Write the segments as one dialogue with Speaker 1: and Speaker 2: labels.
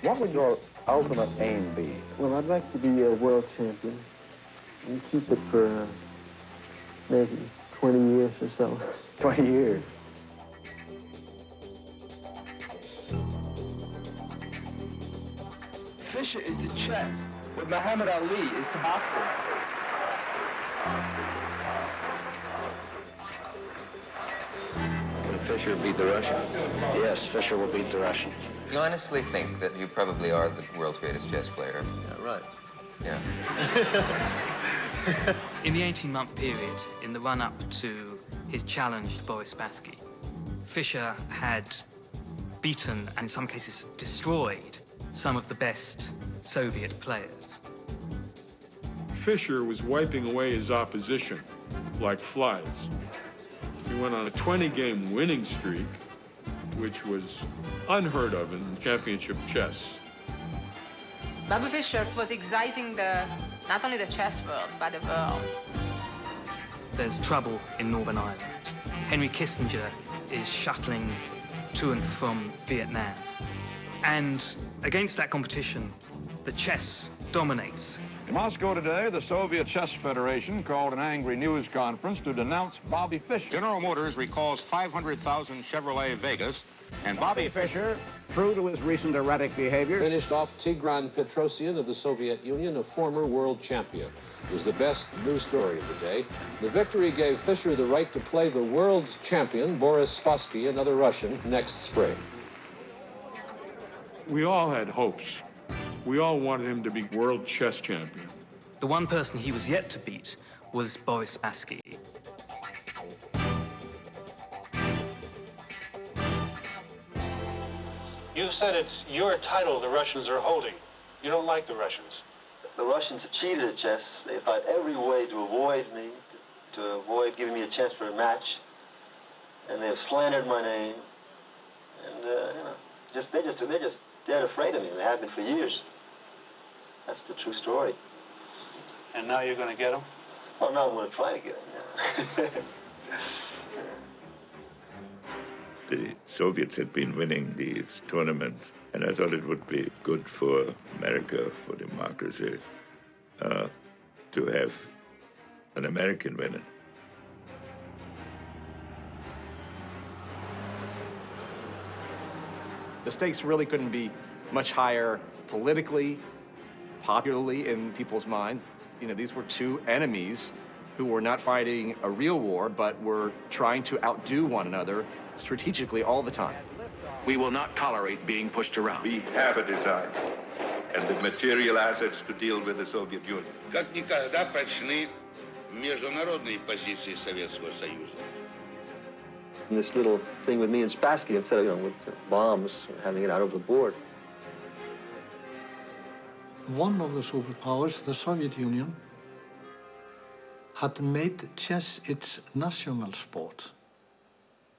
Speaker 1: What would your ultimate aim be?
Speaker 2: Well, I'd like to be a world champion and keep it for maybe 20 years or so.
Speaker 1: 20 years.
Speaker 3: Fischer is to chess what Muhammad Ali is to boxing.
Speaker 1: Will Fischer beat the Russian? Yes, Fischer will beat the Russian.
Speaker 4: Do you honestly think that you probably are the world's greatest chess player?
Speaker 1: Yeah, right.
Speaker 4: Yeah.
Speaker 5: In the 18-month period, in the run-up to his challenge to Boris Spassky, Fischer had beaten, and in some cases destroyed, some of the best Soviet players.
Speaker 6: Fischer was wiping away his opposition like flies. He went on a 20-game winning streak, which was unheard of in championship chess.
Speaker 7: Bobby Fischer was exciting not only the chess world, but the world.
Speaker 5: There's trouble in Northern Ireland. Henry Kissinger is shuttling to and from Vietnam. And against that competition, the chess dominates.
Speaker 8: In Moscow today, the Soviet Chess Federation called an angry news conference to denounce Bobby Fischer.
Speaker 9: General Motors recalls 500,000 Chevrolet Vegas, and
Speaker 10: Bobby Fischer, true to his recent erratic behavior,
Speaker 11: finished off Tigran Petrosyan of the Soviet Union, a former world champion. It was the best news story of the day. The victory gave Fischer the right to play the world's champion, Boris Spassky, another Russian, next spring.
Speaker 6: We all had hopes. We all wanted him to be world chess champion.
Speaker 5: The one person he was yet to beat was Boris Spassky.
Speaker 12: You said it's your title the Russians are holding. You don't like the Russians.
Speaker 2: The Russians have cheated at chess. They found every way to avoid me, to avoid giving me a chance for a match. And they have slandered my name. And, you know, they're just dead afraid of me. They have been for years. That's the true story.
Speaker 12: And now you're going to get them?
Speaker 2: Well, now I'm going to try to get them, yeah.
Speaker 13: The Soviets had been winning these tournaments, and I thought it would be good for America, for democracy, to have an American winner.
Speaker 14: The stakes really couldn't be much higher politically, popularly in people's minds. You know, these were two enemies who were not fighting a real war, but were trying to outdo one another strategically all the time.
Speaker 9: We will not tolerate being pushed around.
Speaker 13: We have a design and the material assets to deal with the Soviet Union.
Speaker 15: Как никогда прочны международные позиции Советского Союза.
Speaker 2: This little thing with me and Spassky, instead of, you know, with bombs, having it out over the board.
Speaker 16: One of the superpowers, the Soviet Union, had made chess its national sport.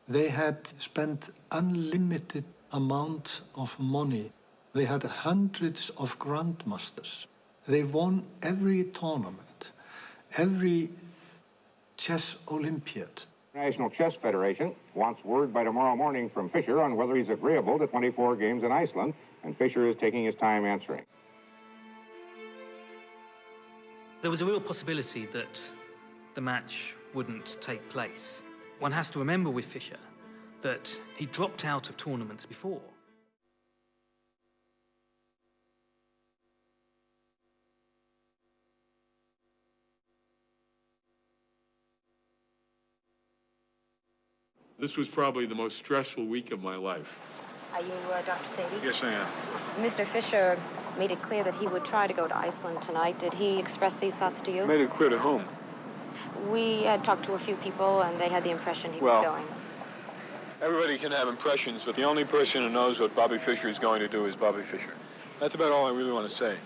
Speaker 16: They had spent unlimited amount of money. They had hundreds of grandmasters. They won every tournament, every chess Olympiad.
Speaker 8: National Chess Federation wants word by tomorrow morning from Fischer on whether he's agreeable to 24 games in Iceland, and Fischer is taking his time answering.
Speaker 5: There was a real possibility that the match wouldn't take place. One has to remember with Fischer that he dropped out of tournaments before.
Speaker 6: This was probably the most stressful week of my life.
Speaker 17: Are you Dr. Sadie?
Speaker 6: Yes, I am.
Speaker 17: Mr. Fischer made it clear that he would try to go to Iceland tonight. Did he express these thoughts to you?
Speaker 6: Made it clear to whom?
Speaker 17: We had talked to a few people, and they had the impression he was going.
Speaker 6: Everybody can have impressions, but the only person who knows what Bobby Fischer is going to do is Bobby Fischer. That's about all I really want to say.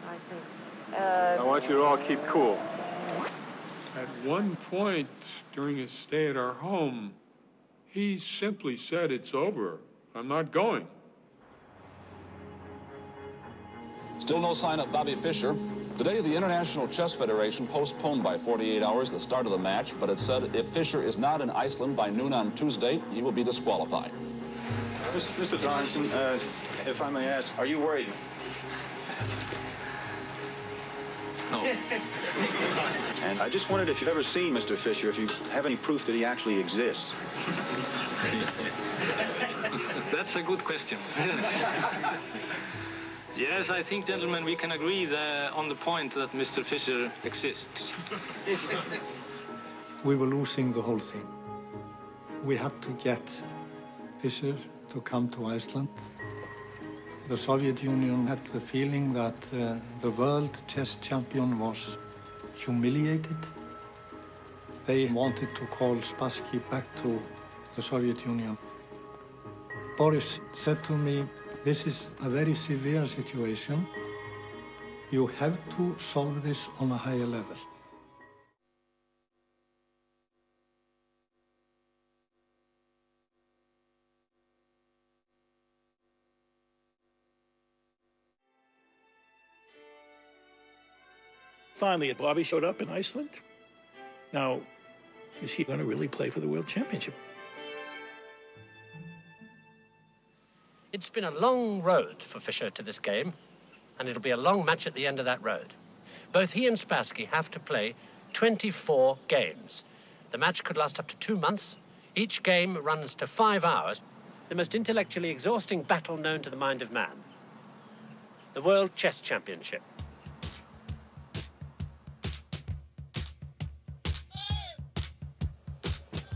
Speaker 17: I see.
Speaker 6: I want you to all keep cool. At one point during his stay at our home, he simply said, "It's over. I'm not going."
Speaker 11: Still no sign of Bobby Fischer. Today, the International Chess Federation postponed by 48 hours the start of the match, but it said if Fischer is not in Iceland by noon on Tuesday, he will be disqualified.
Speaker 18: Mr. Johnson, if I may ask, are you worried? No. And I just wondered if you've ever seen Mr. Fischer, if you have any proof that he actually exists.
Speaker 12: That's a good question. Yes, I think, gentlemen, we can agree on the point that Mr. Fischer exists.
Speaker 16: We were losing the whole thing. We had to get Fischer to come to Iceland. The Soviet Union had the feeling that the world chess champion was humiliated. They wanted to call Spassky back to the Soviet Union. Boris said to me, "This is a very severe situation. You have to solve this on a higher level."
Speaker 19: Finally, Bobby showed up in Iceland. Now, is he going to really play for the World Championship?
Speaker 20: It's been a long road for Fischer to this game, and it'll be a long match at the end of that road. Both he and Spassky have to play 24 games. The match could last up to 2 months. Each game runs to 5 hours. The most intellectually exhausting battle known to the mind of man. The World Chess Championship.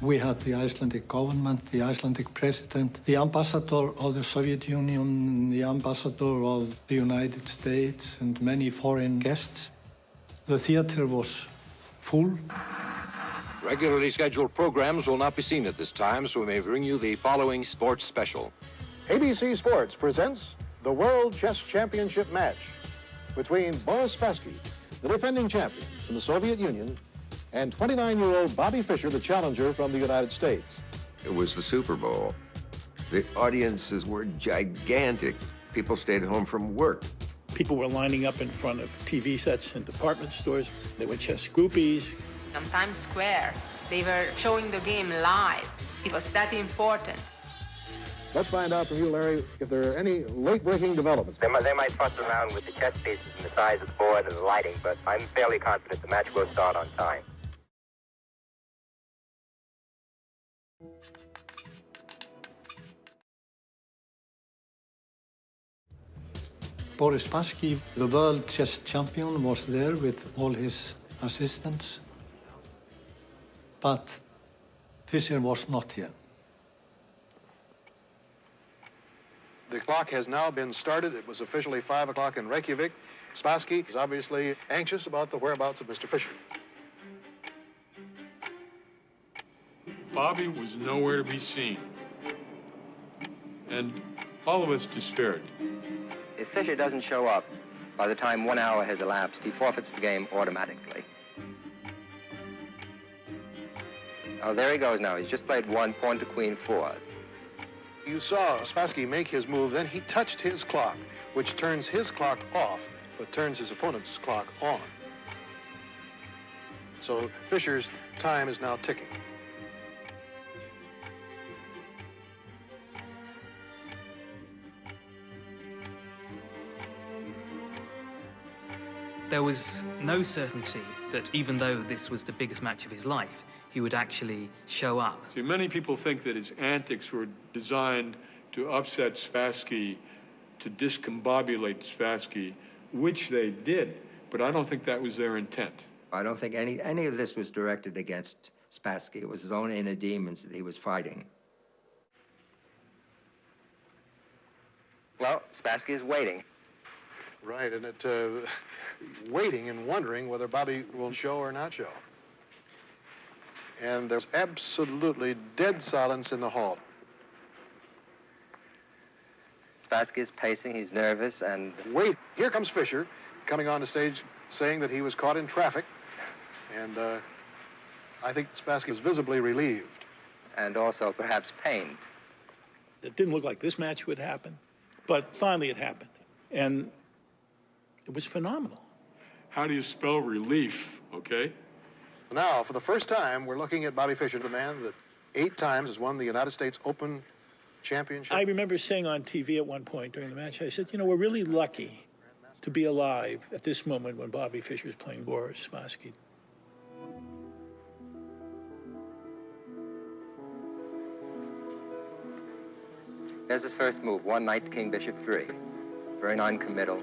Speaker 16: We had the Icelandic government, the Icelandic president, the ambassador of the Soviet Union, the ambassador of the United States, and many foreign guests. The theater was full.
Speaker 9: Regularly scheduled programs will not be seen at this time, so we may bring you the following sports special.
Speaker 10: ABC Sports presents the World Chess Championship match between Boris Spassky, the defending champion from the Soviet Union, and 29-year-old Bobby Fischer, the challenger from the United States.
Speaker 21: It was the Super Bowl. The audiences were gigantic. People stayed home from work.
Speaker 19: People were lining up in front of TV sets in department stores. There were chess groupies.
Speaker 7: On Times Square, they were showing the game live. It was that important.
Speaker 10: Let's find out from you, Larry, if there are any late-breaking developments.
Speaker 1: They might fuss around with the chess pieces and the size of the board and the lighting, but I'm fairly confident the match will start on time.
Speaker 16: Boris Spassky, the world chess champion, was there with all his assistants. But Fischer was not here.
Speaker 10: The clock has now been started. It was officially 5 o'clock in Reykjavik. Spassky is obviously anxious about the whereabouts of Mr. Fischer.
Speaker 6: Bobby was nowhere to be seen. And all of us despaired.
Speaker 1: If Fischer doesn't show up by the time 1 hour has elapsed, he forfeits the game automatically. Oh, there he goes now. He's just played one pawn to queen 4.
Speaker 10: You saw Spassky make his move, then he touched his clock, which turns his clock off, but turns his opponent's clock on. So Fischer's time is now ticking.
Speaker 5: There was no certainty that even though this was the biggest match of his life, he would actually show up.
Speaker 6: See, many people think that his antics were designed to upset Spassky, to discombobulate Spassky, which they did, but I don't think that was their intent.
Speaker 22: I don't think any of this was directed against Spassky. It was his own inner demons that he was fighting.
Speaker 1: Well, Spassky is waiting.
Speaker 10: Right, and waiting and wondering whether Bobby will show or not show. And there's absolutely dead silence in the hall.
Speaker 1: Spassky is pacing, he's nervous, and...
Speaker 10: Wait, here comes Fischer, coming on the stage saying that he was caught in traffic. And I think Spassky was visibly relieved.
Speaker 1: And also perhaps pained.
Speaker 19: It didn't look like this match would happen, but finally it happened. And it was phenomenal.
Speaker 6: How do you spell relief, okay?
Speaker 10: Now, for the first time, we're looking at Bobby Fischer, the man that 8 times has won the United States Open Championship?
Speaker 19: I remember saying on TV at one point during the match, I said, you know, we're really lucky to be alive at this moment when Bobby Fischer is playing Boris Spassky.
Speaker 22: There's his first move, one knight, king, bishop, 3. Very non-committal.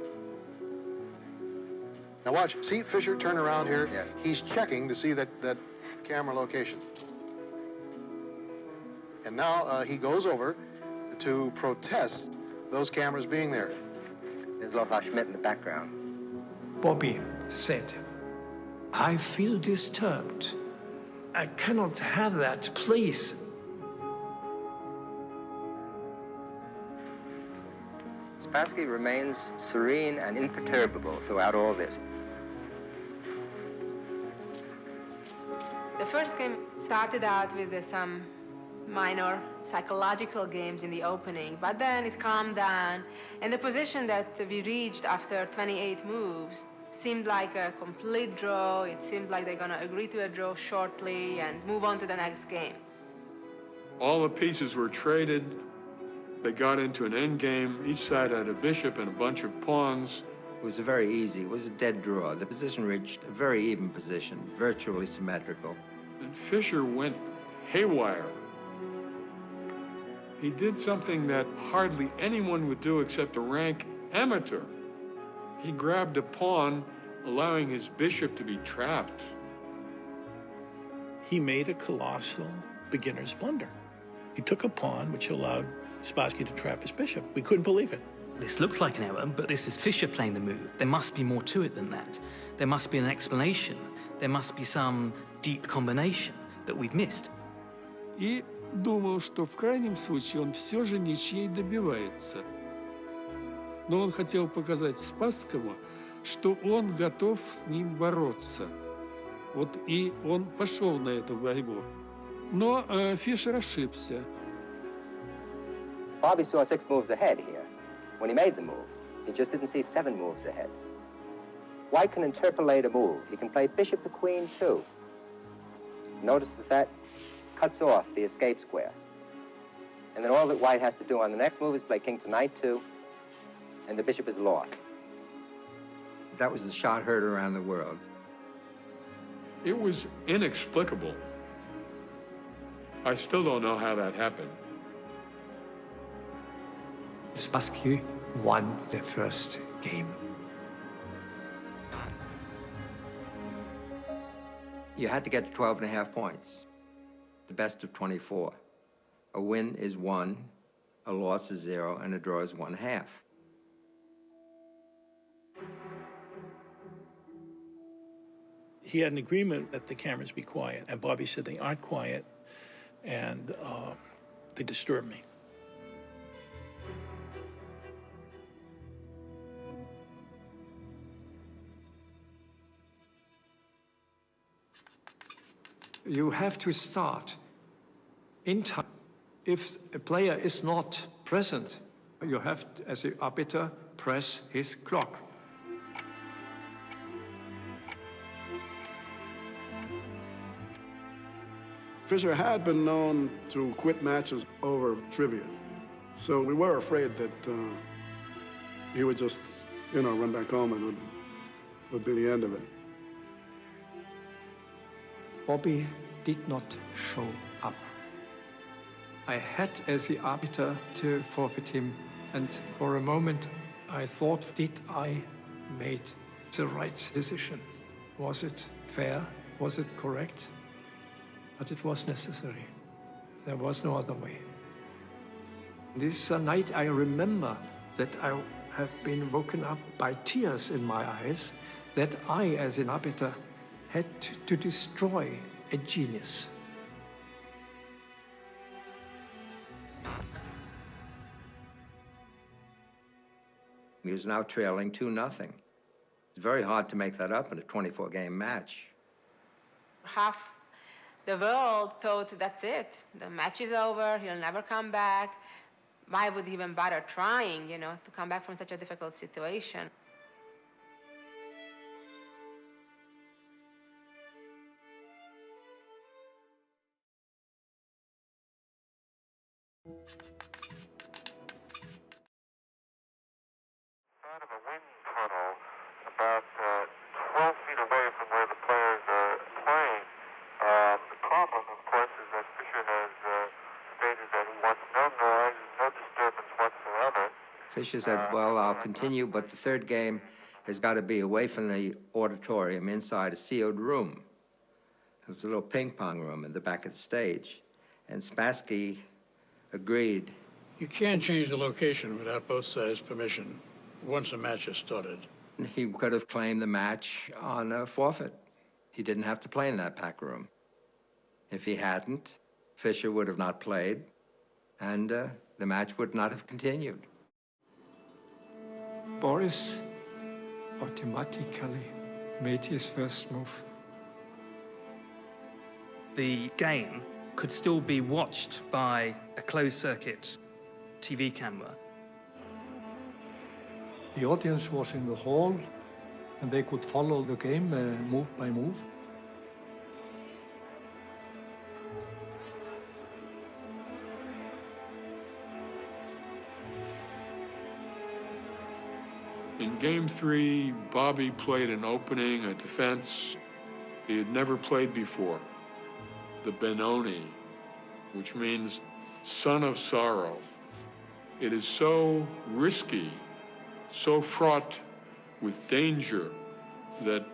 Speaker 10: Now watch, see Fischer turn around here.
Speaker 22: Yeah.
Speaker 10: He's checking to see that camera location. And now he goes over to protest those cameras being there.
Speaker 22: There's Lothar Schmidt in the background.
Speaker 3: Bobby said, I feel disturbed. I cannot have that, please.
Speaker 22: Spassky remains serene and imperturbable throughout all this.
Speaker 7: The first game started out with some minor psychological games in the opening, but then it calmed down, and the position that we reached after 28 moves seemed like a complete draw. It seemed like they're gonna agree to a draw shortly and move on to the next game.
Speaker 6: All the pieces were traded. They got into an end game. Each side had a bishop and a bunch of pawns.
Speaker 22: It was very easy. It was a dead draw. The position reached a very even position, virtually symmetrical.
Speaker 6: And Fischer went haywire. He did something that hardly anyone would do except a rank amateur. He grabbed a pawn, allowing his bishop to be trapped.
Speaker 19: He made a colossal beginner's blunder. He took a pawn, which allowed Spassky to trap his bishop. We couldn't believe it.
Speaker 5: This looks like an error, but this is Fischer playing the move. There must be more to it than that. There must be an explanation. There must be some deep combination that we've missed.
Speaker 4: И думал, что в крайнем случае он все же ничьей добивается. Но он хотел показать Спасскому, что он готов с ним бороться. Вот и он пошел на эту борьбу. Но Фишер ошибся.
Speaker 22: Bobby saw 6 moves ahead here. When he made the move, he just didn't see 7 moves ahead. White can interpolate a move. He can play bishop to queen, too. Notice that cuts off the escape square. And then all that White has to do on the next move is play king to knight, too, and the bishop is lost. That was the shot heard around the world.
Speaker 6: It was inexplicable. I still don't know how that happened.
Speaker 3: Spassky won the first game.
Speaker 22: You had to get to 12.5 points, the best of 24. A win is 1, a loss is 0, and a draw is 1/2.
Speaker 19: He had an agreement that the cameras be quiet, and Bobby said they aren't quiet, and they disturb me.
Speaker 3: You have to start in time. If a player is not present, you have, as an arbiter, press his clock.
Speaker 23: Fischer had been known to quit matches over trivia. So we were afraid that he would just, run back home and would be the end of it.
Speaker 3: Bobby did not show up. I had, as the arbiter, to forfeit him, and for a moment I thought, did I made the right decision? Was it fair? Was it correct? But it was necessary. There was no other way. This night I remember that I have been woken up by tears in my eyes, that I, as an arbiter, had to destroy a genius.
Speaker 22: He was now trailing 2-0. It's very hard to make that up in a 24-game match.
Speaker 7: Half the world thought that's it. The match is over, he'll never come back. Why would he even bother trying, to come back from such a difficult situation?
Speaker 13: tunnel about 12 feet away from where the players are playing. The problem, of course, is that Fischer has stated that he wants no noise, no disturbance whatsoever.
Speaker 21: Fischer said, well, I'll continue, but the third game has got to be away from the auditorium, inside a sealed room. There's a little ping pong room in the back of the stage. And Spassky agreed.
Speaker 14: You can't change the location without both sides' permission once a match has started.
Speaker 21: He could have claimed the match on a forfeit. He didn't have to play in that pack room. If he hadn't, Fischer would have not played, and the match would not have continued.
Speaker 3: Boris automatically made his first move.
Speaker 5: The game could still be watched by a closed-circuit TV camera.
Speaker 16: The audience was in the hall, and they could follow the game move by move.
Speaker 6: In Game 3, Bobby played an opening, a defense he had never played before, the Benoni, which means son of sorrow. It is so risky, so fraught with danger that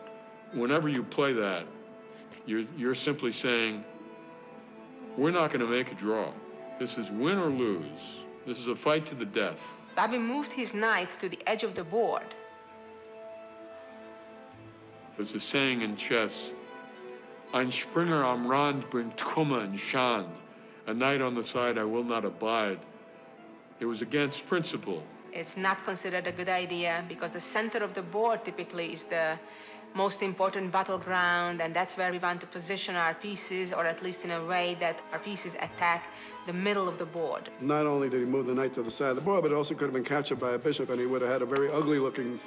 Speaker 6: whenever you play that, you're simply saying, we're not going to make a draw. This is win or lose. This is a fight to the death.
Speaker 7: Bobby moved his knight to the edge of the board.
Speaker 6: There's a saying in chess, Ein Springer am Rand bringt Kummer und Schand. A knight on the side I will not abide. It was against principle.
Speaker 7: It's not considered a good idea because the center of the board typically is the most important battleground, and that's where we want to position our pieces, or at least in a way that our pieces attack the middle of the board.
Speaker 23: Not only did he move the knight to the side of the board, but it also could have been captured by a bishop, and he would have had a very ugly-looking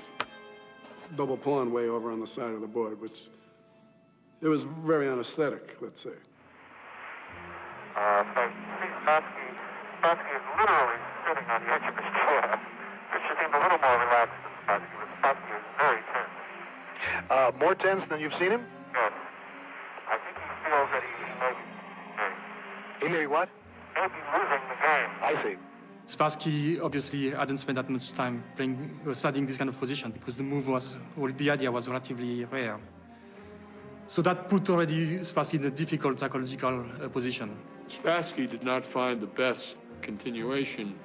Speaker 23: double pawn way over on the side of the board, which it was very unaesthetic, let's say.
Speaker 13: Spassky is literally sitting on the edge of his chair. Fischer seemed a little more relaxed than Spassky, but Spassky is very tense.
Speaker 18: More tense than you've seen him?
Speaker 13: Yes. I think he feels that he may be.
Speaker 18: He may be what?
Speaker 13: Maybe losing the game.
Speaker 18: I see.
Speaker 5: Spassky obviously hadn't spent that much time studying this kind of position because the idea was relatively rare. So that put already Spassky in a difficult psychological position.
Speaker 6: Spassky did not find the best continuation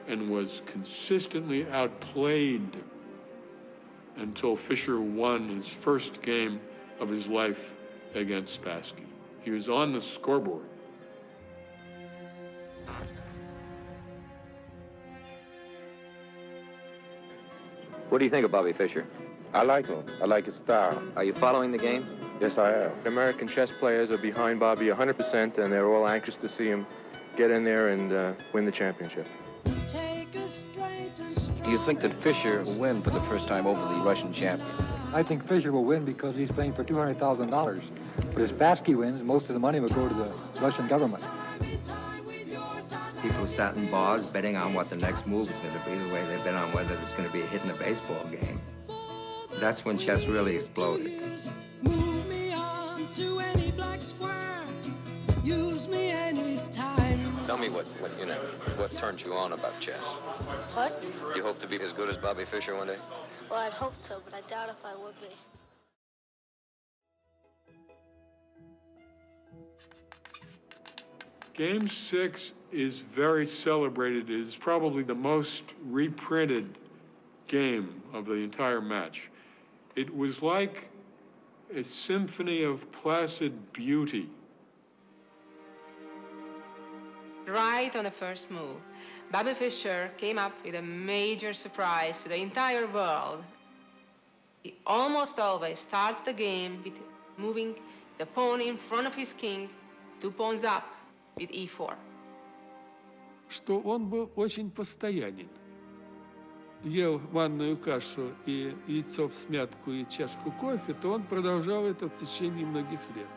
Speaker 6: and was consistently outplayed until Fischer won his first game of his life against Spassky. He was on the scoreboard.
Speaker 15: What do you think of Bobby Fischer?
Speaker 24: I like him. I like his style.
Speaker 15: Are you following the game?
Speaker 24: Yes, I am.
Speaker 25: American chess players are behind Bobby 100%, and they're all anxious to see him get in there and win the championship.
Speaker 26: Do you think that Fischer will win for the first time over the Russian champion?
Speaker 16: I think Fischer will win because he's playing for $200,000. But if Spassky wins, most of the money will go to the Russian government.
Speaker 21: People sat in bars betting on what the next move is going to be, the way they bet on whether it's going to be a hit in a baseball game. That's when chess really exploded.
Speaker 27: Move me on to any black square. Use me anytime.
Speaker 26: Tell me what turns you on about chess?
Speaker 28: What?
Speaker 26: Do you hope to be as good as Bobby Fischer one day?
Speaker 28: Well, I'd hope so, but I doubt if I would be.
Speaker 6: Game 6 is very celebrated. It is probably the most reprinted game of the entire match. It was like a symphony of placid beauty.
Speaker 7: Right on the first move, Bobby Fischer came up with a major surprise to the entire world. He almost always starts the game with moving the pawn in front of his king 2 pawns up with e4.
Speaker 4: Что он был очень постоянен. Ел манную кашу и яйцо в смятку и чашку кофе, то он продолжал это в течение многих лет.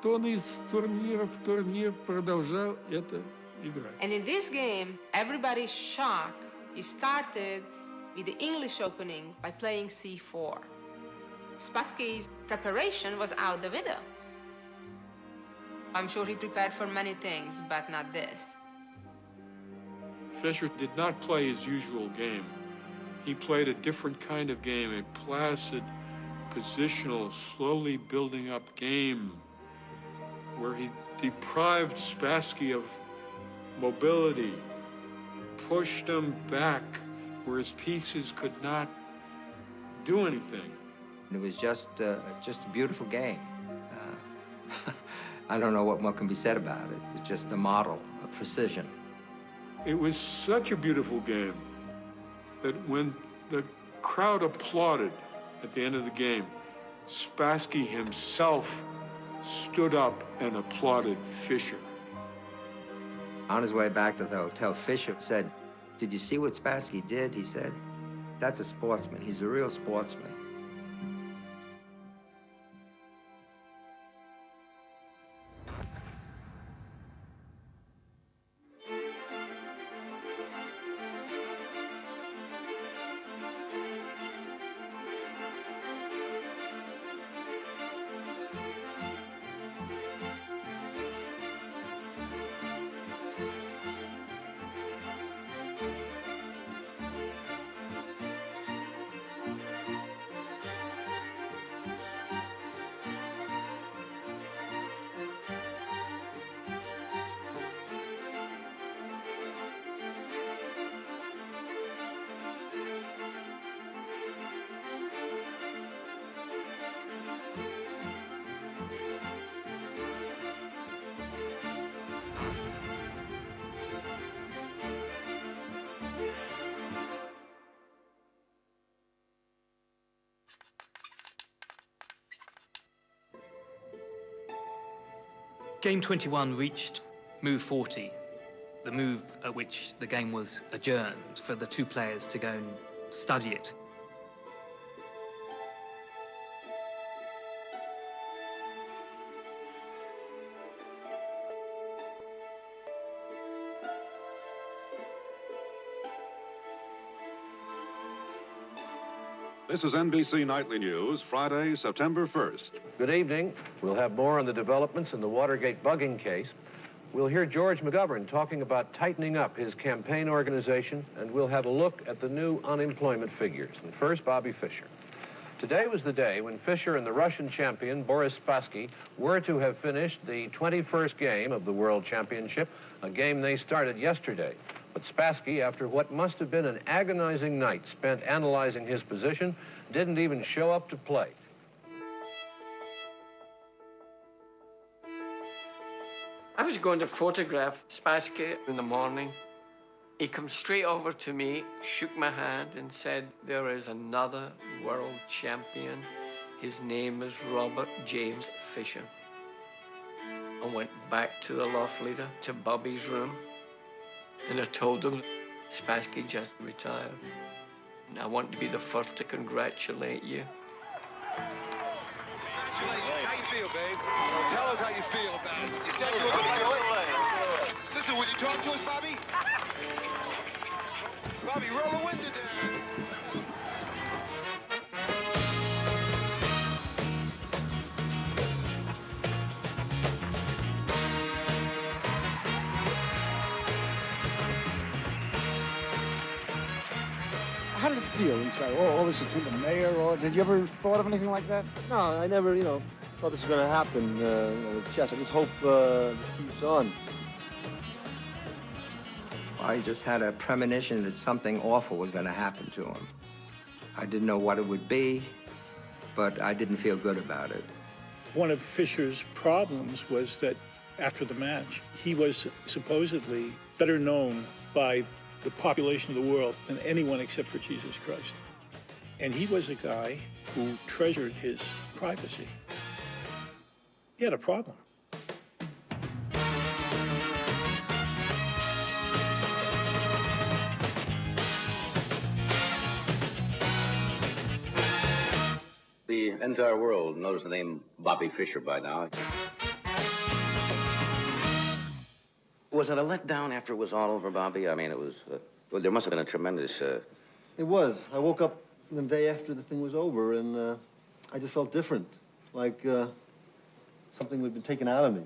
Speaker 4: То он из турнира в турнир продолжал это играть.
Speaker 7: And in this game, everybody's shocked. He started with the English opening by playing c4. Spassky's preparation was out the window. I'm sure he prepared for many things, but not this.
Speaker 6: Fischer did not play his usual game. He played a different kind of game, a placid, positional, slowly building up game where he deprived Spassky of mobility, pushed him back where his pieces could not do anything.
Speaker 21: It was just a beautiful game. I don't know what more can be said about it. It's just a model of precision.
Speaker 6: It was such a beautiful game that when the crowd applauded at the end of the game, Spassky himself stood up and applauded Fischer.
Speaker 21: On his way back to the hotel, Fischer said, "Did you see what Spassky did?" He said, "That's a sportsman. He's a real sportsman."
Speaker 5: Game 21 reached move 40, the move at which the game was adjourned for the two players to go and study it.
Speaker 1: This is NBC Nightly News, Friday, September 1st.
Speaker 2: Good evening. We'll have more on the developments in the Watergate bugging case. We'll hear George McGovern talking about tightening up his campaign organization, and we'll have a look at the new unemployment figures. And first, Bobby Fischer. Today was the day when Fischer and the Russian champion, Boris Spassky, were to have finished the 21st game of the World Championship, a game they started yesterday. But Spassky, after what must have been an agonizing night spent analyzing his position, didn't even show up to play.
Speaker 8: I was going to photograph Spassky in the morning. He come straight over to me, shook my hand and said, "There is another world champion. His name is Robert James Fischer." I went back to the loft leader, to Bobby's room, and I told him Spassky just retired. And I want to be the first to congratulate you.
Speaker 9: How you feel, babe? Tell us how you feel about it. You said you were going to go. Listen, will you talk to us, Bobby? Bobby, roll the window down.
Speaker 11: How did it feel inside? All this between the mayor, or did you ever thought of anything like that?
Speaker 12: No, I never, thought this was going to happen with chess. I just hope this keeps on.
Speaker 21: I just had a premonition that something awful was going to happen to him. I didn't know what it would be, but I didn't feel good about it.
Speaker 19: One of Fischer's problems was that after the match, he was supposedly better known by the population of the world than anyone except for Jesus Christ. And he was a guy who treasured his privacy. He had a problem.
Speaker 17: The entire world knows the name Bobby Fischer by now.
Speaker 20: Was it a letdown after it was all over, Bobby? I mean, it was, well, there must have been a tremendous
Speaker 12: It was. I woke up the day after the thing was over, and I just felt different, like something had been taken out of me.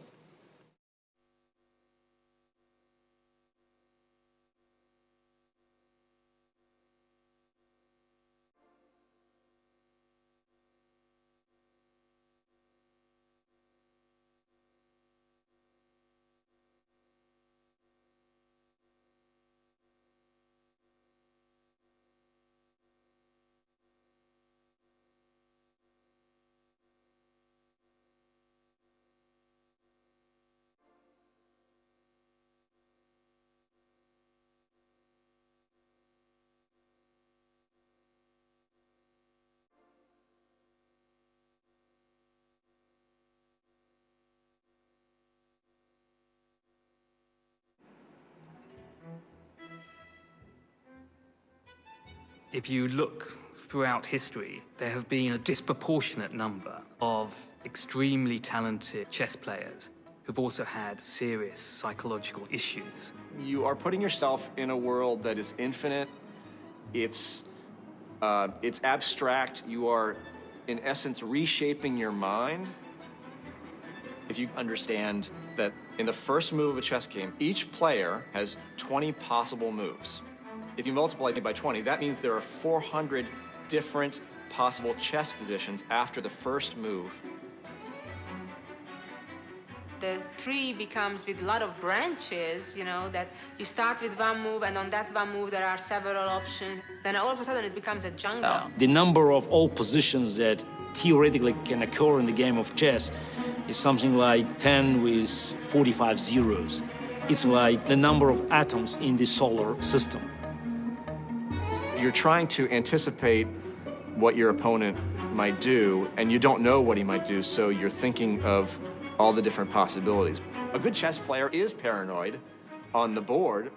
Speaker 5: If you look throughout history, there have been a disproportionate number of extremely talented chess players who've also had serious psychological issues.
Speaker 3: You are putting yourself in a world that is infinite. It's abstract. You are, in essence, reshaping your mind. If you understand that in the first move of a chess game, each player has 20 possible moves. If you multiply it by 20, that means there are 400 different possible chess positions after the first move.
Speaker 7: The tree becomes with a lot of branches, you know, that you start with one move, and on that one move there are several options. Then all of a sudden it becomes a jungle.
Speaker 10: The number of all positions that theoretically can occur in the game of chess is something like 10 with 45 zeros. It's like the number of atoms in the solar system.
Speaker 3: You're trying to anticipate what your opponent might do, and you don't know what he might do, so you're thinking of all the different possibilities. A good chess player is paranoid on the board,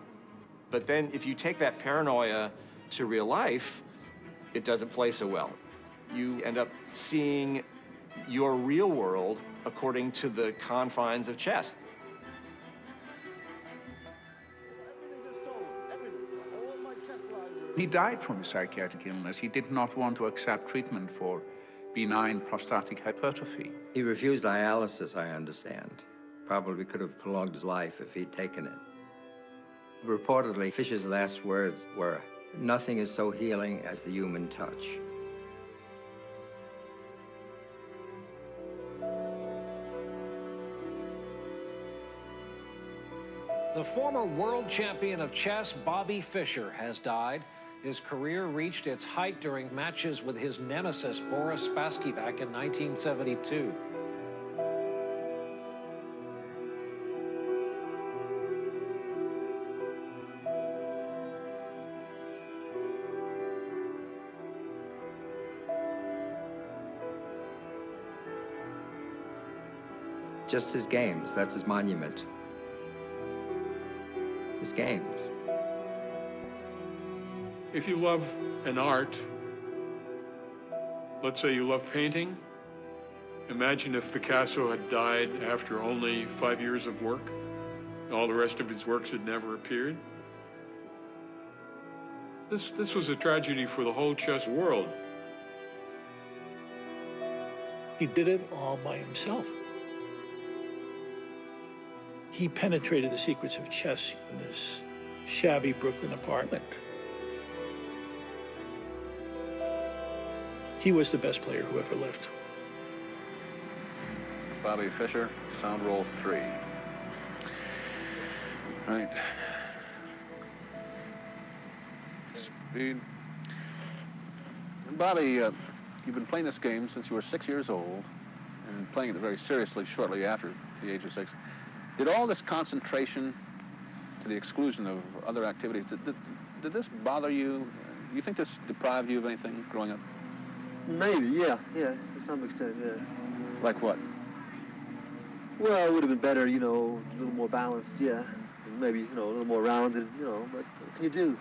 Speaker 3: but then if you take that paranoia to real life, it doesn't play so well. You end up seeing your real world according to the confines of chess.
Speaker 13: He died from a psychiatric illness. He did not want to accept treatment for benign prostatic hypertrophy.
Speaker 21: He refused dialysis, I understand. Probably could have prolonged his life if he'd taken it. Reportedly, Fischer's last words were, "Nothing is so healing as the human touch."
Speaker 14: The former world champion of chess, Bobby Fischer, has died. His career reached its height during matches with his nemesis, Boris Spassky, back in 1972.
Speaker 21: Just his games, that's his monument. His games.
Speaker 6: If you love an art, let's say you love painting, imagine if Picasso had died after only 5 years of work. All the rest of his works had never appeared. This was a tragedy for the whole chess world.
Speaker 19: He did it all by himself. He penetrated the secrets of chess in this shabby Brooklyn apartment. He was the best player who ever lived.
Speaker 1: Bobby Fischer, sound roll 3. Right. Speed. And Bobby, you've been playing this game since you were 6 years old and playing it very seriously shortly after the age of 6. Did all this concentration to the exclusion of other activities, did this bother you? Do you think this deprived you of anything growing up?
Speaker 12: Maybe, yeah, to some extent, yeah.
Speaker 1: Like what?
Speaker 12: Well, it would have been better, you know, a little more balanced, yeah. Maybe, you know, a little more rounded, you know, but what can you do?